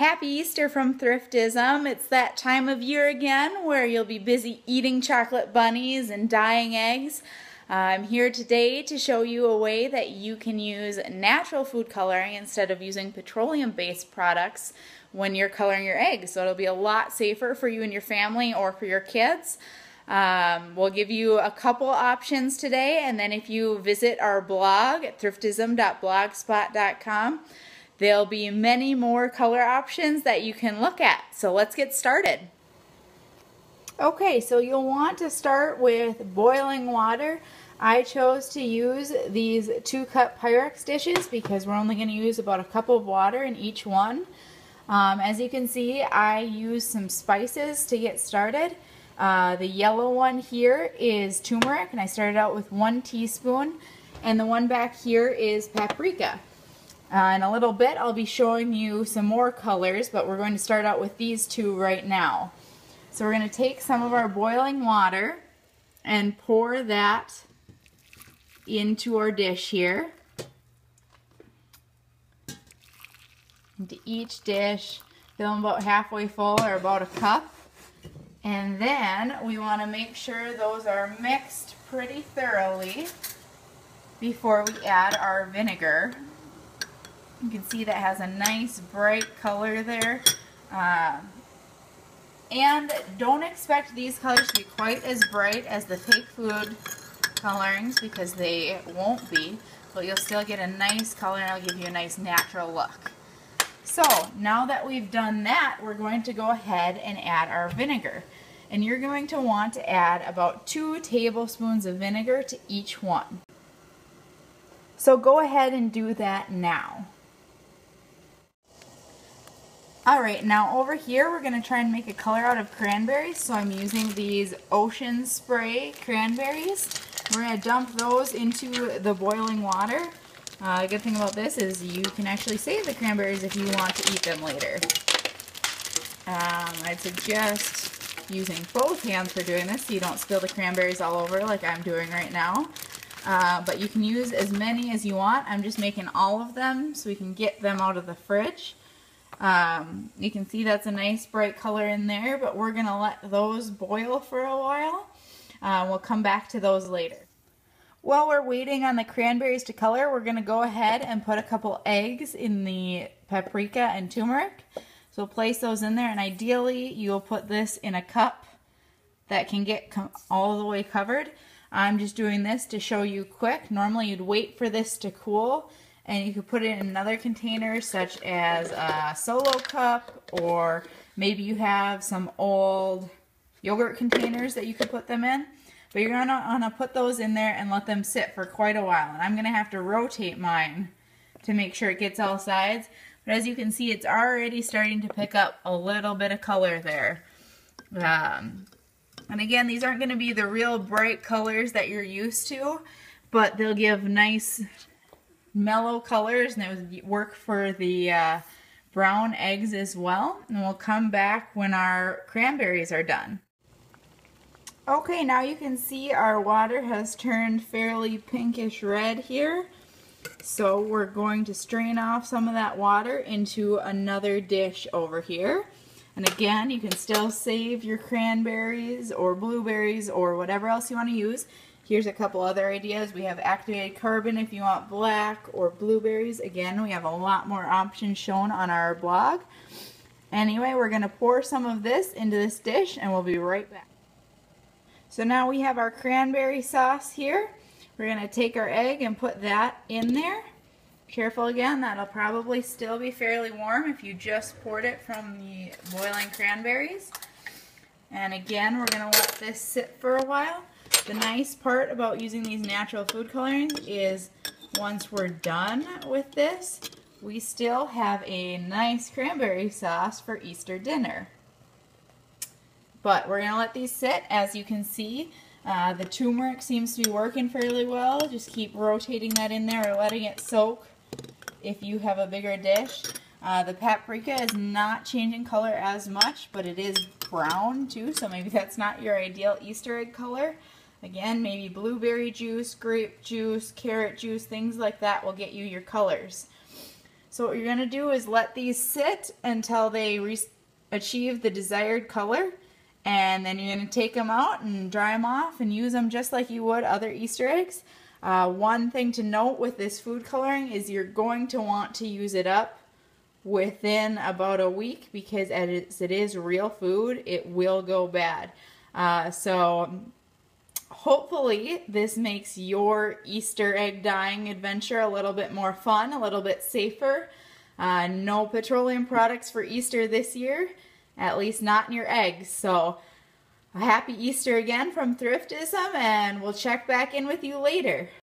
Happy Easter from Thriftism. It's that time of year again where you'll be busy eating chocolate bunnies and dyeing eggs. I'm here today to show you a way that you can use natural food coloring instead of using petroleum-based products when you're coloring your eggs. So it'll be a lot safer for you and your family or for your kids. We'll give you a couple options today, and then if you visit our blog at thriftism.blogspot.com, there'll be many more color options that you can look at. So let's get started. Okay, so you'll want to start with boiling water. I chose to use these 2-cup Pyrex dishes because we're only going to use about a cup of water in each one. As you can see, I use some spices to get started. The yellow one here is turmeric, and I started out with 1 teaspoon, and the one back here is paprika. In a little bit I'll be showing you some more colors, but we're going to start out with these two right now. So we're going to take some of our boiling water and pour that into our dish here. Into each dish, fill them about halfway full or about a cup. And then we want to make sure those are mixed pretty thoroughly before we add our vinegar. You can see that has a nice bright color there. And don't expect these colors to be quite as bright as the fake food colorings because they won't be, but you'll still get a nice color and it'll give you a nice natural look. So now that we've done that, we're going to go ahead and add our vinegar. And you're going to want to add about 2 tablespoons of vinegar to each one. So go ahead and do that now. Alright, now over here we're going to try and make a color out of cranberries, so I'm using these Ocean Spray cranberries. We're going to dump those into the boiling water. The good thing about this is you can actually save the cranberries if you want to eat them later. I'd suggest using both hands for doing this so you don't spill the cranberries all over like I'm doing right now. But you can use as many as you want. I'm just making all of them so we can get them out of the fridge. You can see that's a nice bright color in there, but we're going to let those boil for a while. We'll come back to those later. While we're waiting on the cranberries to color, we're going to go ahead and put a couple eggs in the paprika and turmeric. So place those in there, and ideally you'll put this in a cup that can get all the way covered. I'm just doing this to show you quick. Normally you'd wait for this to cool, and you could put it in another container such as a Solo cup, or maybe you have some old yogurt containers that you could put them in. But you're going to want to put those in there and let them sit for quite a while. And I'm going to have to rotate mine to make sure it gets all sides. But as you can see, it's already starting to pick up a little bit of color there. And again, these aren't going to be the real bright colors that you're used to, but they'll give nice mellow colors, and it would work for the brown eggs as well. And we'll come back when our cranberries are done. Okay, now you can see our water has turned fairly pinkish red here. So we're going to strain off some of that water into another dish over here. And again, you can still save your cranberries or blueberries or whatever else you want to use. Here's a couple other ideas. We have activated carbon if you want black, or blueberries. Again, we have a lot more options shown on our blog. Anyway, we're going to pour some of this into this dish and we'll be right back. So now we have our cranberry sauce here. We're going to take our egg and put that in there. Careful again, that'll probably still be fairly warm if you just poured it from the boiling cranberries. And again, we're going to let this sit for a while. The nice part about using these natural food colorings is once we're done with this, we still have a nice cranberry sauce for Easter dinner. But we're going to let these sit. As you can see, the turmeric seems to be working fairly well. Just keep rotating that in there or letting it soak if you have a bigger dish. The paprika is not changing color as much, but it is brown too, so maybe that's not your ideal Easter egg color. Again, maybe blueberry juice, grape juice, carrot juice, things like that will get you your colors. So what you're going to do is let these sit until they achieve the desired color, and then you're going to take them out and dry them off and use them just like you would other Easter eggs. One thing to note with this food coloring is you're going to want to use it up within about a week, because as it is real food, it will go bad. So hopefully this makes your Easter egg dyeing adventure a little bit more fun, a little bit safer. No petroleum products for Easter this year, at least not in your eggs. So a happy Easter again from Thriftism, and we'll check back in with you later.